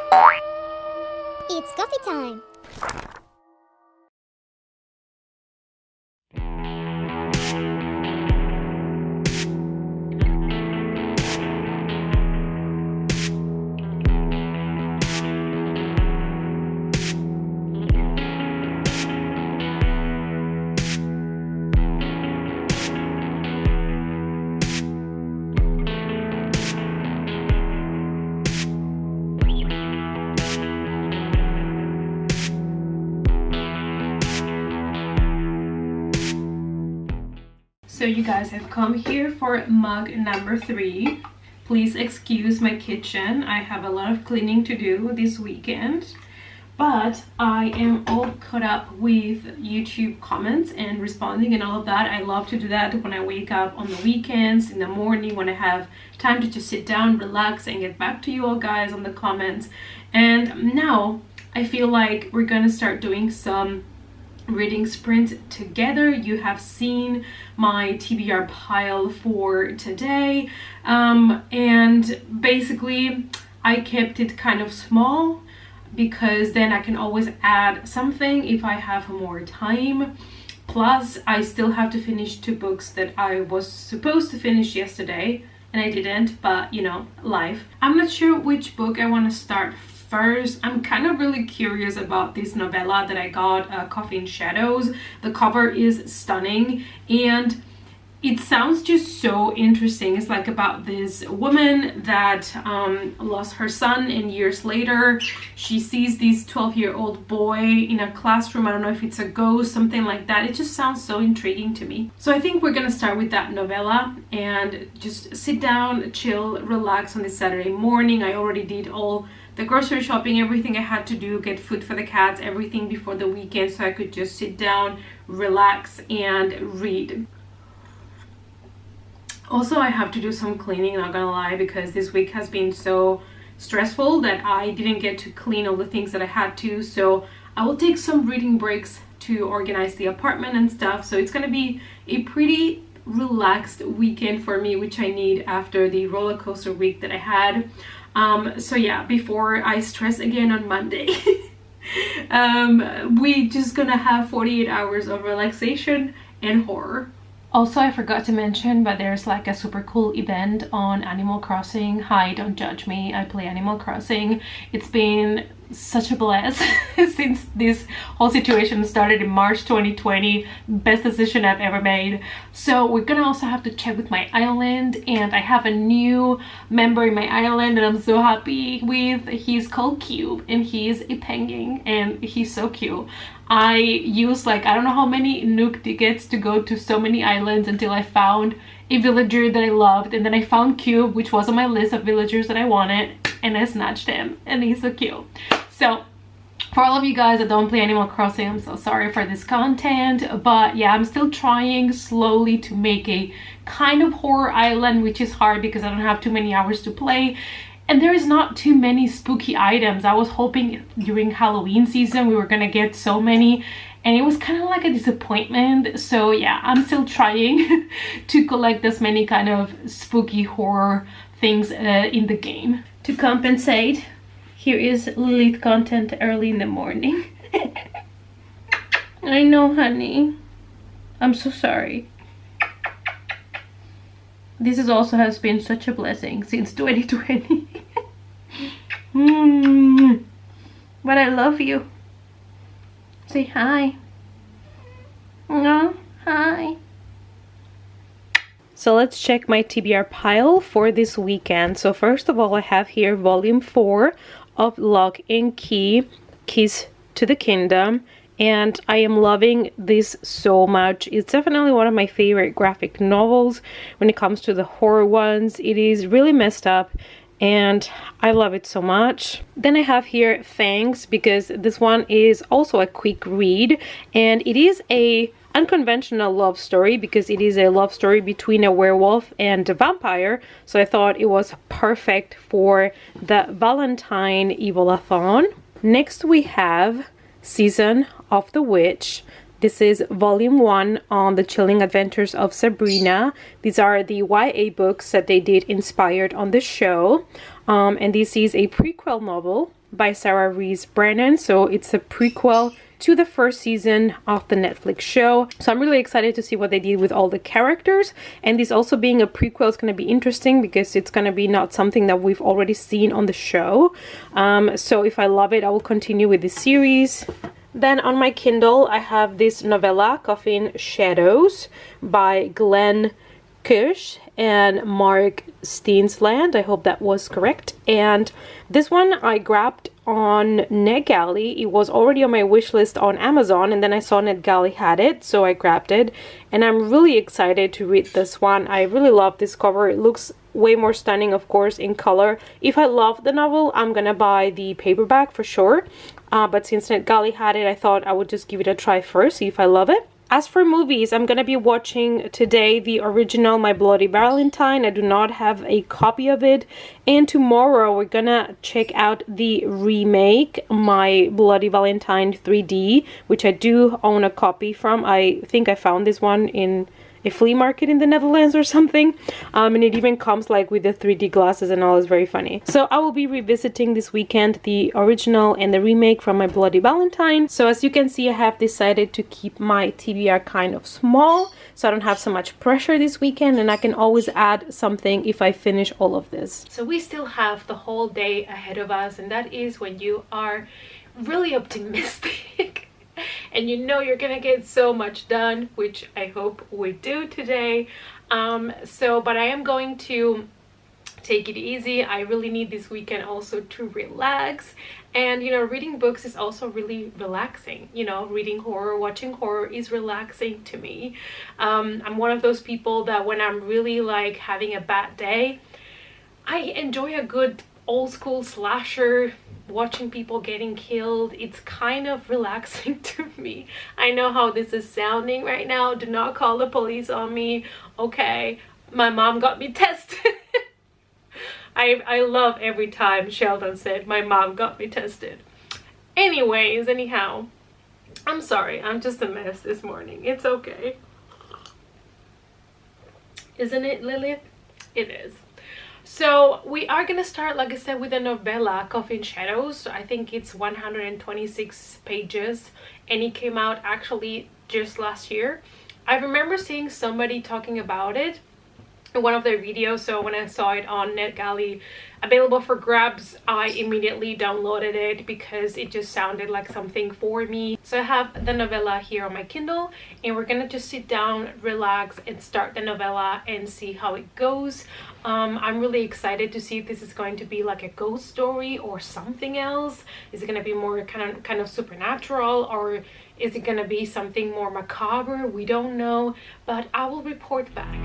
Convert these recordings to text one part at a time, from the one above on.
It's coffee time! So you guys have come here for mug number 3. Please excuse my kitchen. I have a lot of cleaning to do this weekend. But I am all caught up with YouTube comments and responding and all of that. I love to do that when I wake up on the weekends, in the morning, when I have time to just sit down, relax, and get back to you all guys on the comments. And now I feel like we're gonna start doing some reading sprints together. You have seen my TBR pile for today, and basically I kept it kind of small because then I can always add something if I have more time. Plus I still have to finish 2 books that I was supposed to finish yesterday and I didn't, but you know, life. I'm not sure which book I want to start first. I'm kind of really curious about this novella that I got, Coffee and Shadows. The cover is stunning and it sounds just so interesting. It's like about this woman that lost her son, and years later she sees this 12-year-old boy in a classroom. I don't know if it's a ghost, something like that. It just sounds so intriguing to me. So I think we're gonna start with that novella and just sit down, chill, relax on this Saturday morning. I already did all the grocery shopping, everything I had to do, get food for the cats, everything before the weekend, so I could just sit down, relax, and read. Also, I have to do some cleaning, not gonna lie, because this week has been so stressful that I didn't get to clean all the things that I had to. So I will take some reading breaks to organize the apartment and stuff. So it's gonna be a pretty relaxed weekend for me, which I need after the roller coaster week that I had. So yeah, before I stress again on Monday, we just gonna have 48 hours of relaxation and horror. Also, I forgot to mention, but there's like a super cool event on Animal Crossing. Hi, don't judge me, I play Animal Crossing. It's been such a blast since this whole situation started in March 2020. Best decision I've ever made. So we're gonna also have to check with my island, and I have a new member in my island that I'm so happy with. He's called Cube and he's a penguin and he's so cute. I used like I don't know how many Nook tickets to go to so many islands until I found a villager that I loved, and then I found Cube, which was on my list of villagers that I wanted, and I snatched him and he's so cute. So for all of you guys that don't play Animal Crossing, I'm so sorry for this content, but yeah, I'm still trying slowly to make a kind of horror island, which is hard because I don't have too many hours to play. And there is not too many spooky items. I was hoping during Halloween season we were gonna get so many, and it was kind of like a disappointment. So yeah, I'm still trying to collect as many kind of spooky horror things in the game. To compensate, here is Lilith content early in the morning. I know, honey. I'm so sorry. This is also has been such a blessing since 2020. But I love you. Say hi. No, hi. So let's check my TBR pile for this weekend. So first of all, I have here volume 4 of Lock and Key, Keys to the Kingdom. And I am loving this so much. It's definitely one of my favorite graphic novels when it comes to the horror ones. It is really messed up and I love it so much. Then I have here Fangs, because this one is also a quick read, and it is a unconventional love story because it is a love story between a werewolf and a vampire. So I thought it was perfect for the Valentine evilathon. Next we have Season of the Witch. This is volume 1 on the chilling adventures of Sabrina. These are the YA books that they did inspired on the show. And this is a prequel novel. by Sarah Rees Brennan. So it's a prequel to the first season of the Netflix show. So I'm really excited to see what they did with all the characters. And this also being a prequel is going to be interesting because it's going to be not something that we've already seen on the show. So if I love it, I will continue with this series. Then on my Kindle, I have this novella, Coffin Shadows, by Glenn Kirsch and Mark Steensland. I hope that was correct. And this one I grabbed on NetGalley. It was already on my wish list on Amazon, and then I saw NetGalley had it, so I grabbed it. And I'm really excited to read this one. I really love this cover. It looks way more stunning, of course, in color. If I love the novel, I'm gonna buy the paperback for sure. But since NetGalley had it, I thought I would just give it a try first, see if I love it. As for movies, I'm gonna be watching today the original My Bloody Valentine. I do not have a copy of it. And tomorrow we're gonna check out the remake, My Bloody Valentine 3D, which I do own a copy from. I think I found this one in a flea market in the Netherlands or something, and it even comes like with the 3D glasses and all. Is very funny. So I will be revisiting this weekend the original and the remake from My Bloody Valentine. So as you can see, I have decided to keep my TBR kind of small, so I don't have so much pressure this weekend, and I can always add something if I finish all of this. So we still have the whole day ahead of us, and that is when you are really optimistic and you know you're gonna get so much done, which I hope we do today. But I am going to take it easy. I really need this weekend also to relax, and you know, reading books is also really relaxing. You know, reading horror, watching horror is relaxing to me. I'm one of those people that when I'm really like having a bad day, I enjoy a good old school slasher, watching people getting killed. It's kind of relaxing to me. I know how this is sounding right now. Do not call the police on me. Okay, my mom got me tested. I love every time Sheldon said my mom got me tested. Anyhow, I'm sorry, I'm just a mess this morning. It's okay, isn't it, Lilith? It is. So we are gonna start, like I said, with a novella, Coffin Shadows. I think it's 126 pages, and it came out actually just last year. I remember seeing somebody talking about it in one of their videos, so when I saw it on NetGalley available for grabs, I immediately downloaded it because it just sounded like something for me. So I have the novella here on my Kindle, and we're gonna just sit down, relax, and start the novella and see how it goes. I'm really excited to see if this is going to be like a ghost story or something else. Is it gonna be more kind of supernatural, or is it gonna be something more macabre? We don't know, but I will report back.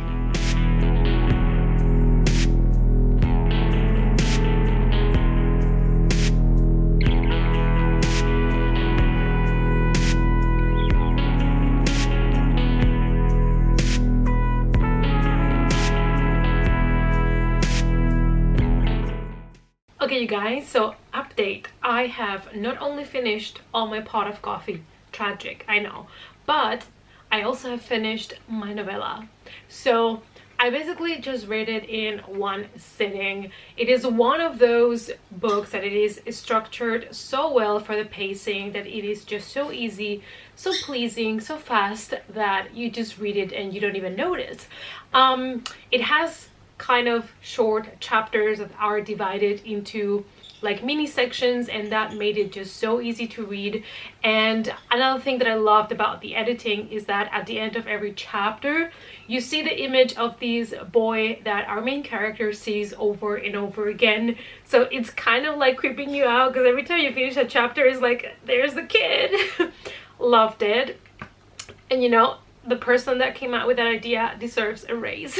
Okay, you guys, so update. I have not only finished all my pot of coffee, tragic, I know, but I also have finished my novella. So I basically just read it in one sitting. It is one of those books that it is structured so well for the pacing that it is just so easy, so pleasing, so fast that you just read it and you don't even notice. It has kind of short chapters that are divided into like mini sections, and that made it just so easy to read. And another thing that I loved about the editing is that at the end of every chapter you see the image of this boy that our main character sees over and over again. So it's kind of like creeping you out, because every time you finish a chapter it's like, there's the kid. Loved it. And you know, the person that came out with that idea deserves a raise.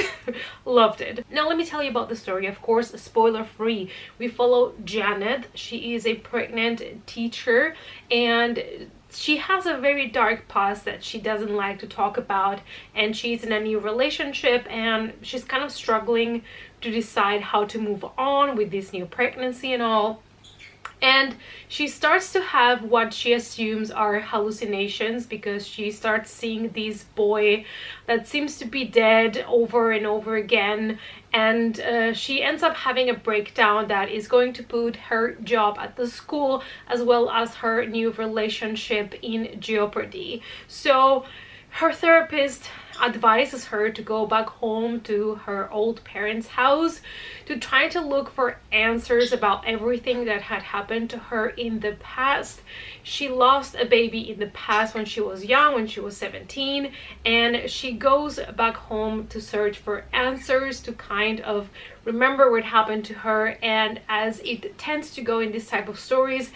Loved it. Now let me tell you about the story. Of course, spoiler free. We follow Janet. She is a pregnant teacher, and she has a very dark past that she doesn't like to talk about, and she's in a new relationship and she's kind of struggling to decide how to move on with this new pregnancy and all. And she starts to have what she assumes are hallucinations, because she starts seeing this boy that seems to be dead over and over again. And she ends up having a breakdown that is going to put her job at the school as well as her new relationship in jeopardy. So her therapist advises her to go back home to her old parents' house to try to look for answers about everything that had happened to her in the past. She lost a baby in the past when she was young, when she was 17, and she goes back home to search for answers, to kind of remember what happened to her. And as it tends to go in this type of stories,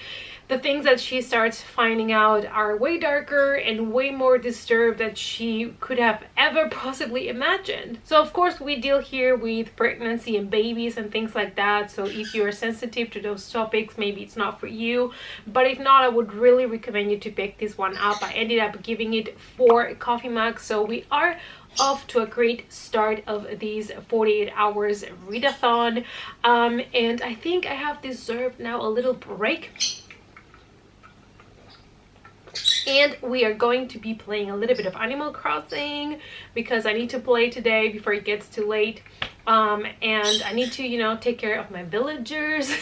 the things that she starts finding out are way darker and way more disturbed than she could have ever possibly imagined. So of course we deal here with pregnancy and babies and things like that. So if you are sensitive to those topics, maybe it's not for you. But if not, I would really recommend you to pick this one up. I ended up giving it 4 coffee mugs. So we are off to a great start of these 48 hours readathon. And I think I have deserved now a little break. And we are going to be playing a little bit of Animal Crossing because I need to play today before it gets too late. And I need to, you know, take care of my villagers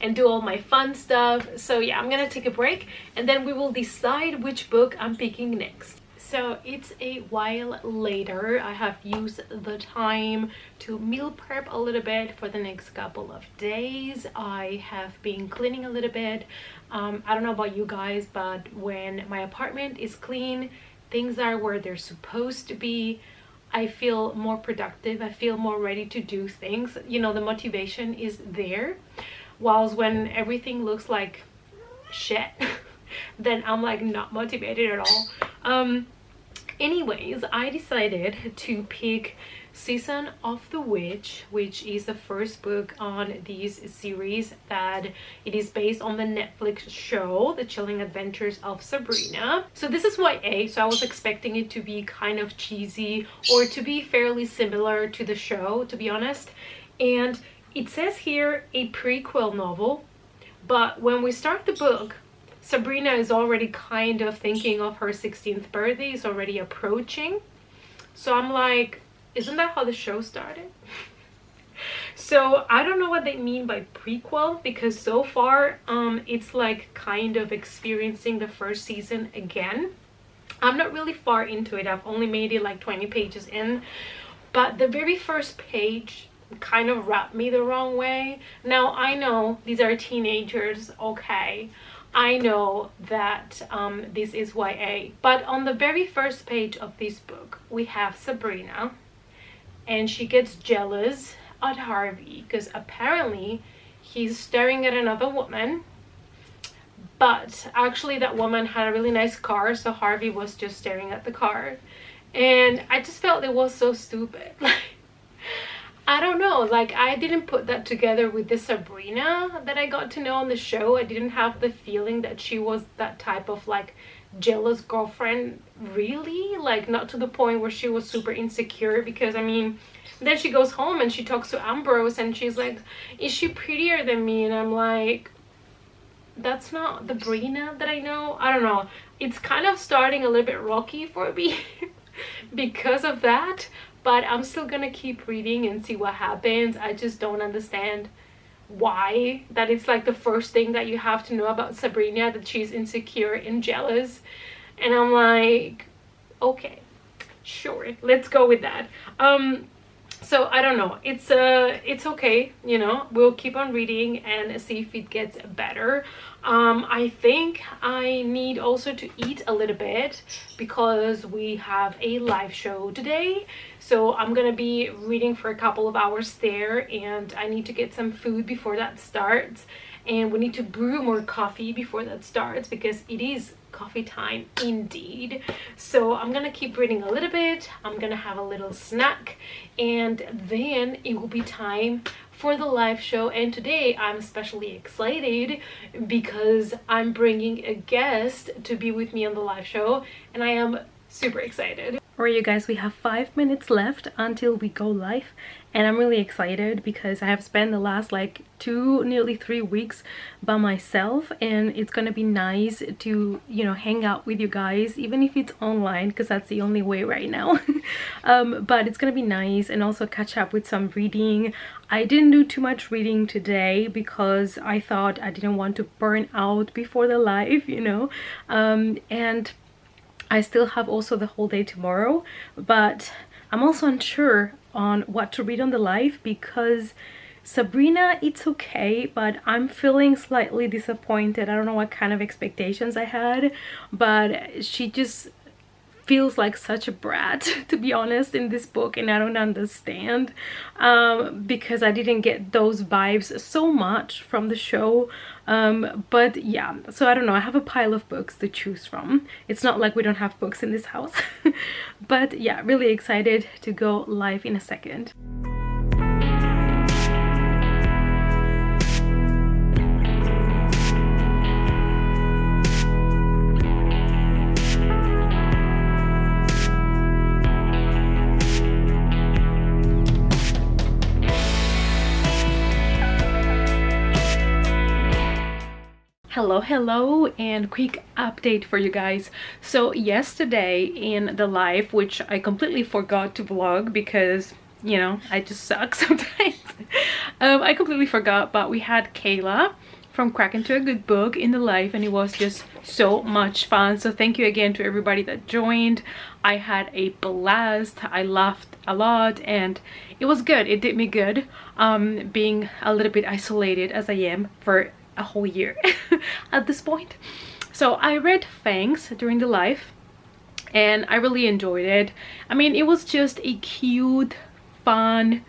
and do all my fun stuff. So yeah, I'm gonna take a break and then we will decide which book I'm picking next. So it's a while later. I have used the time to meal prep a little bit for the next couple of days. I have been cleaning a little bit. I don't know about you guys, but when my apartment is clean, things are where they're supposed to be, I feel more productive. I feel more ready to do things. You know, the motivation is there. Whilst when everything looks like shit, then I'm like not motivated at all. Anyways, I decided to pick Season of the Witch, which is the first book on this series that it is based on the Netflix show The Chilling Adventures of Sabrina. So this is YA, so I was expecting it to be kind of cheesy or to be fairly similar to the show, to be honest. And it says here a prequel novel, but when we start the book, Sabrina is already kind of thinking of her 16th birthday, is already approaching. So I'm like, isn't that how the show started? So I don't know what they mean by prequel, because so far it's like kind of experiencing the first season again. I'm not really far into it. I've only made it like 20 pages in, but the very first page kind of rubbed me the wrong way. Now I know these are teenagers, okay, I know that this is YA, but on the very first page of this book we have Sabrina, and she gets jealous at Harvey because apparently he's staring at another woman, but actually that woman had a really nice car, so Harvey was just staring at the car. And I just felt it was so stupid. I don't know, like I didn't put that together with the Sabrina that I got to know on the show. I didn't have the feeling that she was that type of like jealous girlfriend, really, like not to the point where she was super insecure. Because I mean, then she goes home and she talks to Ambrose and she's like, is she prettier than me? And I'm like, that's not the Brina that I know. I don't know, it's kind of starting a little bit rocky for me because of that. But I'm still gonna keep reading and see what happens. I just don't understand why that it's like the first thing that you have to know about Sabrina, that she's insecure and jealous. And I'm like, okay, sure, let's go with that. So I don't know, it's okay, you know, we'll keep on reading and see if it gets better. I think I need also to eat a little bit because we have a live show today. So I'm gonna be reading for a couple of hours there, and I need to get some food before that starts. And we need to brew more coffee before that starts because it is coffee time indeed. So I'm gonna keep reading a little bit, I'm gonna have a little snack, and then it will be time for the live show. And today I'm especially excited because I'm bringing a guest to be with me on the live show, and I am super excited. Alright you guys, we have 5 minutes left until we go live, and I'm really excited because I have spent the last like nearly 3 weeks by myself, and it's gonna be nice to, you know, hang out with you guys, even if it's online, because that's the only way right now. But it's gonna be nice, and also catch up with some reading. I didn't do too much reading today because I thought I didn't want to burn out before the live, you know, and I still have also the whole day tomorrow, but I'm also unsure on what to read on the live because Sabrina, it's okay, but I'm feeling slightly disappointed. I don't know what kind of expectations I had, but she just feels like such a brat, to be honest, in this book, and I don't understand because I didn't get those vibes so much from the show. But yeah, so I don't know, I have a pile of books to choose from. It's not like we don't have books in this house. But yeah, really excited to go live in a second. Hello, and quick update for you guys. So yesterday in the live, which I completely forgot to vlog because, you know, I just suck sometimes. I completely forgot, but we had Kayla from Crack Into a Good Book in the live, and it was just so much fun. So thank you again to everybody that joined. I had a blast. I laughed a lot, and it was good. It did me good, being a little bit isolated as I am for a whole year at this point. So I read Fangs during the live, and I really enjoyed it. I mean, it was just a cute, fun,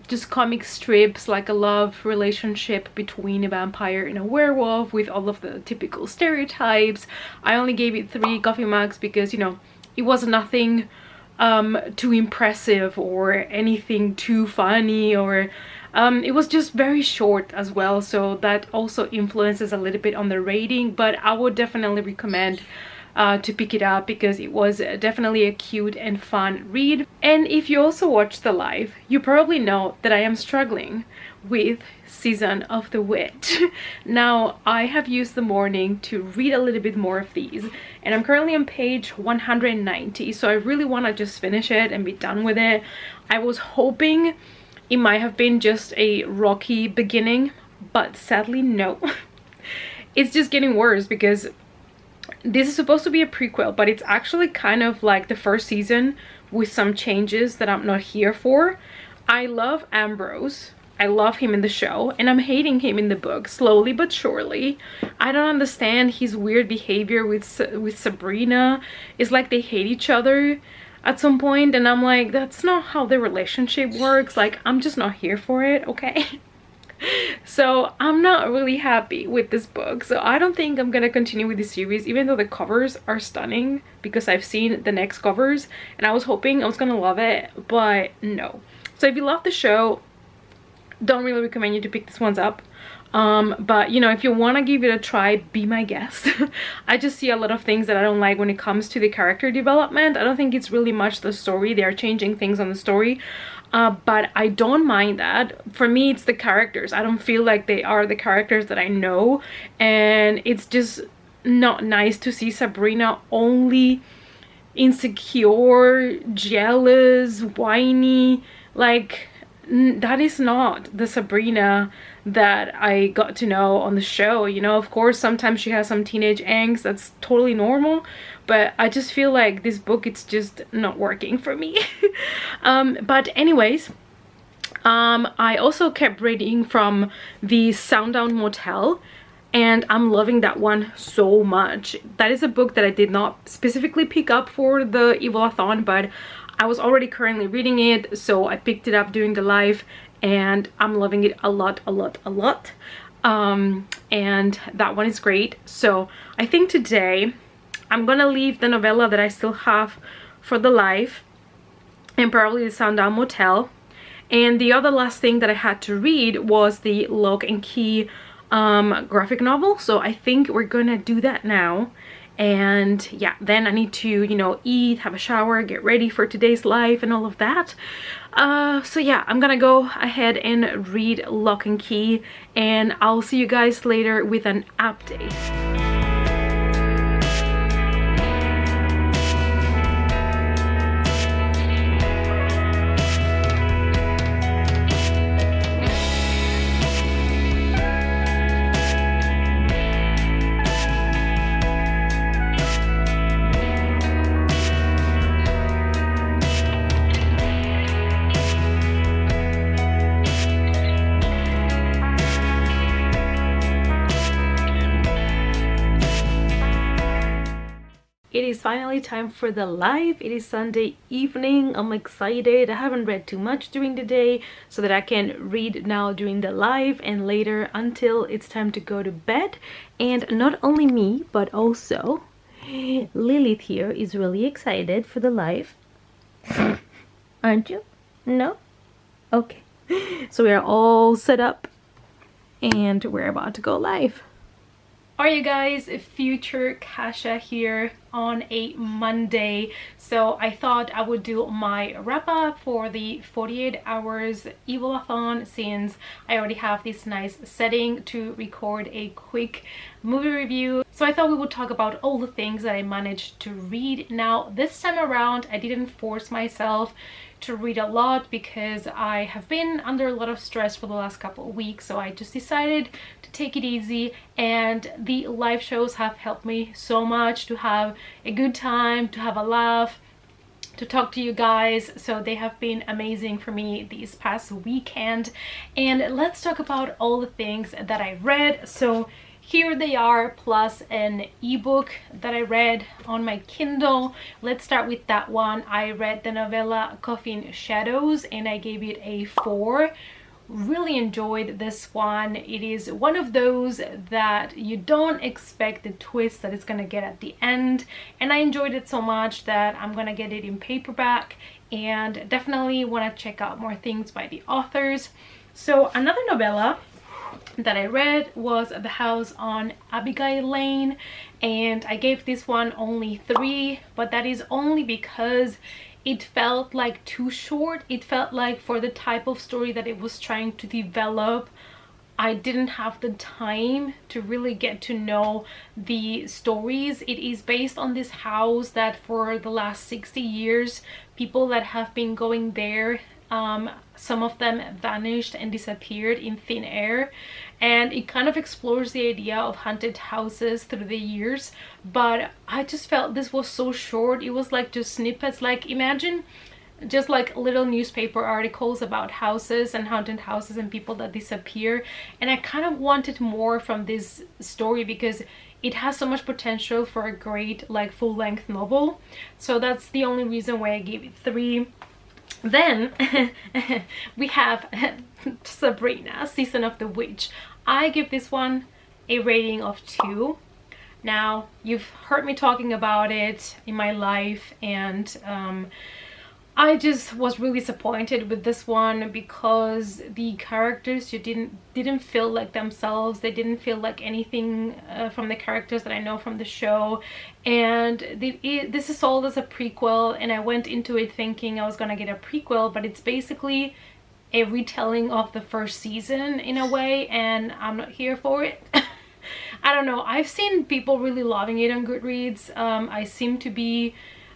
just comic strips, like a love relationship between a vampire and a werewolf with all of the typical stereotypes. I only gave it 3 coffee mugs because, you know, it was nothing too impressive or anything too funny, or it was just very short as well, so that also influences a little bit on the rating. But I would definitely recommend to pick it up because it was definitely a cute and fun read. And if you also watch the live, you probably know that I am struggling with Season of the Witch. Now, I have used the morning to read a little bit more of these, and I'm currently on page 190, so I really want to just finish it and be done with it. I was hoping it might have been just a rocky beginning, but sadly no. It's just getting worse because this is supposed to be a prequel, but it's actually kind of like the first season with some changes that I'm not here for. I love Ambrose. I love him in the show, and I'm hating him in the book, slowly but surely. I don't understand his weird behavior with Sabrina. It's like they hate each other at some point, and I'm like, that's not how the relationship works. Like, I'm just not here for it, okay? So I'm not really happy with this book, so I don't think I'm gonna continue with this series, even though the covers are stunning, because I've seen the next covers and I was hoping I was gonna love it, but no. So if you love the show, don't really recommend you to pick these ones up. But you know, if you want to give it a try, be my guest. I just see a lot of things that I don't like when it comes to the character development. I don't think it's really much the story. They are changing things on the story, but I don't mind that. For me, it's the characters. I don't feel like they are the characters that I know, and it's just not nice to see Sabrina only insecure, jealous, whiny. Like, that is not the Sabrina that I got to know on the show. You know, of course sometimes she has some teenage angst, that's totally normal, but I just feel like this book, it's just not working for me. But anyways, I also kept reading from the Sundown Motel, and I'm loving that one so much. That is a book that I did not specifically pick up for the evilathon, but I was already currently reading it, so I picked it up during the live, and I'm loving it a lot. And that one is great. So I think today I'm gonna leave the novella that I still have for the live, and probably the Sundown Motel. And the other last thing that I had to read was the Lock and Key graphic novel, so I think we're gonna do that now. And yeah, then I need to, you know, eat, have a shower, get ready for today's live and all of that. So yeah, I'm gonna go ahead and read Lock and Key, and I'll see you guys later with an update. It is finally time for the live. It is Sunday evening. I'm excited. I haven't read too much during the day so that I can read now during the live and later until it's time to go to bed. And not only me, but also Lilith here is really excited for the live. Aren't you? No? Okay. So we are all set up and we're about to go live. Are you guys, future Kasha here on a Monday. So I thought I would do my wrap up for the 48 hours evilathon, since I already have this nice setting to record a quick movie review. So I thought we would talk about all the things that I managed to read. Now this time around I didn't force myself to read a lot because I have been under a lot of stress for the last couple of weeks, so I just decided to take it easy, and the live shows have helped me so much to have a good time, to have a laugh, to talk to you guys. So they have been amazing for me this past weekend. And let's talk about all the things that I read. So here they are, plus an ebook that I read on my Kindle. Let's start with that one. I read the novella Coffin Shadows and I gave it a 4. Really enjoyed this one. It is one of those that you don't expect the twist that it's gonna get at the end, and I enjoyed it so much that I'm gonna get it in paperback and definitely want to check out more things by the authors. So another novella that I read was The House on Abigail Lane, and I gave this one only 3, but that is only because it felt like too short. It felt like for the type of story that it was trying to develop, I didn't have the time to really get to know the stories. It is based on this house that for the last 60 years, people that have been going there, some of them vanished and disappeared in thin air, and it kind of explores the idea of haunted houses through the years. But I just felt this was so short. It was like just snippets, like imagine just like little newspaper articles about houses and haunted houses and people that disappear, and I kind of wanted more from this story because it has so much potential for a great like full-length novel. So that's the only reason why I gave it 3. Then we have Sabrina, Season of the Witch. I give this one a rating of 2. Now you've heard me talking about it in my life, and I just was really disappointed with this one because the characters didn't feel like themselves. They didn't feel like anything from the characters that I know from the show. And this is sold as a prequel, and I went into it thinking I was gonna get a prequel, but it's basically a retelling of the first season in a way, and I'm not here for it. I don't know. I've seen people really loving it on Goodreads. I seem to be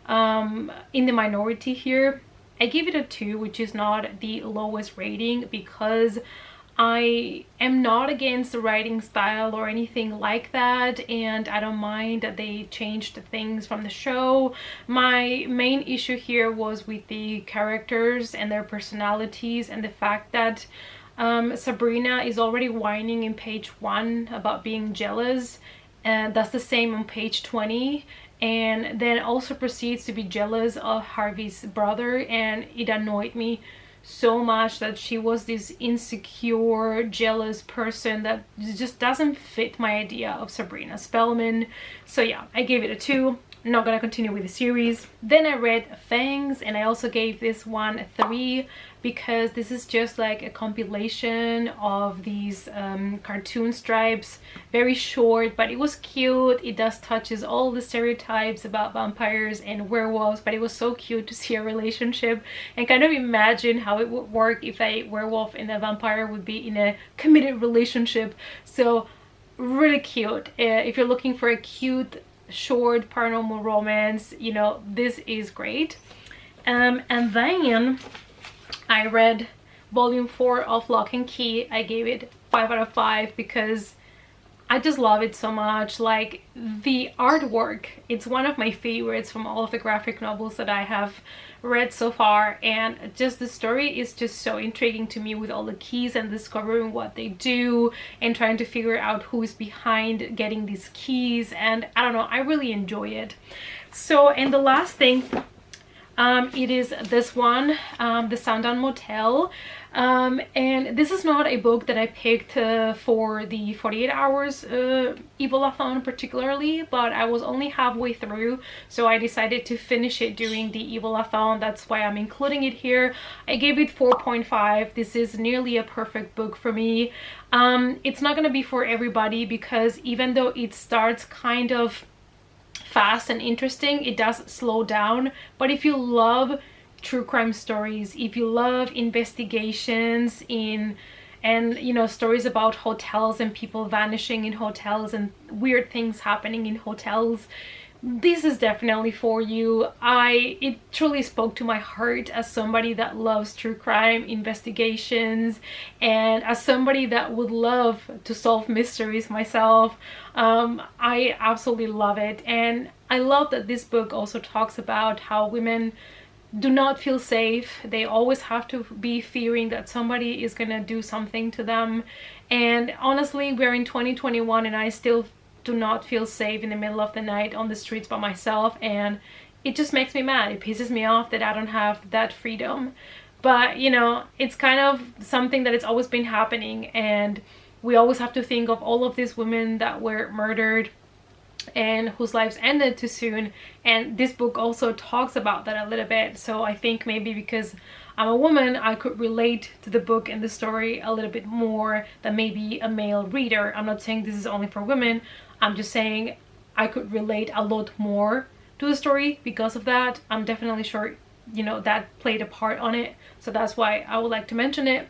in the minority here. I give it a 2, which is not the lowest rating, because I am not against the writing style or anything like that, and I don't mind that they changed things from the show. My main issue here was with the characters and their personalities, and the fact that Sabrina is already whining in page 1 about being jealous, and that's the same on page 20, and then also proceeds to be jealous of Harvey's brother, and it annoyed me so much that she was this insecure, jealous person that just doesn't fit my idea of Sabrina Spellman. So yeah, I gave it a 2. I'm not gonna continue with the series. Then I read Fangs, and I also gave this one 3. because this is just like a compilation of these cartoon strips, very short, but it was cute. It does touches all the stereotypes about vampires and werewolves, but it was so cute to see a relationship and kind of imagine how it would work if a werewolf and a vampire would be in a committed relationship. So really cute. If you're looking for a cute short paranormal romance, you know, this is great. And then I read volume 4 of Lock and Key. I gave it 5 out of 5 because I just love it so much. Like, the artwork, it's one of my favorites from all of the graphic novels that I have read so far, and just the story is just so intriguing to me, with all the keys and discovering what they do and trying to figure out who is behind getting these keys. And I don't know, I really enjoy it. So, and the last thing, it is this one, The Sundown Motel. And this is not a book that I picked for the 48 hours evilathon particularly, but I was only halfway through, so I decided to finish it during the evilathon. That's why I'm including it here. I gave it 4.5. This is nearly a perfect book for me. It's not gonna be for everybody, because even though it starts kind of fast and interesting, it does slow down. But if you love true crime stories, if you love investigations and you know, stories about hotels and people vanishing in hotels and weird things happening in hotels, this is definitely for you. It truly spoke to my heart as somebody that loves true crime investigations, and as somebody that would love to solve mysteries myself. I absolutely love it. And I love that this book also talks about how women do not feel safe. They always have to be fearing that somebody is gonna do something to them. And honestly, we're in 2021 and I still do not feel safe in the middle of the night on the streets by myself, and it just makes me mad. It pisses me off that I don't have that freedom. But you know, it's kind of something that it's always been happening, and we always have to think of all of these women that were murdered and whose lives ended too soon. And this book also talks about that a little bit. So I think maybe because I'm a woman, I could relate to the book and the story a little bit more than maybe a male reader. I'm not saying this is only for women. I'm just saying I could relate a lot more to the story because of that. I'm definitely sure, you know, that played a part on it. So that's why I would like to mention it.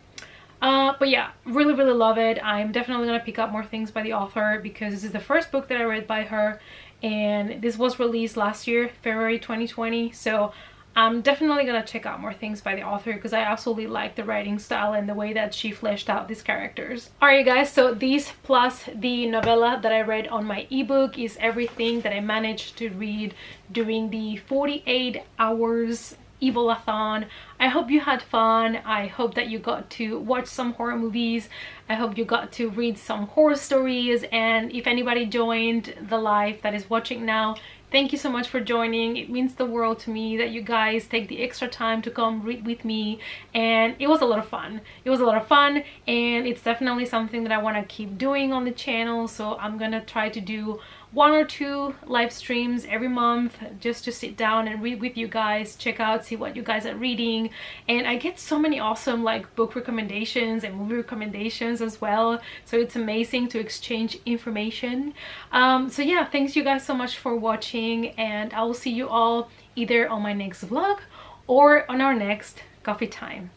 But yeah, really love it. I'm definitely gonna pick up more things by the author, because this is the first book that I read by her, and this was released last year, February 2020. So I'm definitely gonna check out more things by the author, because I absolutely like the writing style and the way that she fleshed out these characters. Alright guys, so these plus the novella that I read on my ebook is everything that I managed to read during the 48 hours evilathon. I hope you had fun. I hope that you got to watch some horror movies. I hope you got to read some horror stories. And if anybody joined the live that is watching now, thank you so much for joining. It means the world to me that you guys take the extra time to come read with me, and it was a lot of fun. It was a lot of fun, and it's definitely something that I want to keep doing on the channel. So I'm gonna try to do 1 or 2 live streams every month, just to sit down and read with you guys, check out, see what you guys are reading. And I get so many awesome like book recommendations and movie recommendations as well, so it's amazing to exchange information. So yeah, thanks you guys so much for watching, and I will see you all either on my next vlog or on our next coffee time.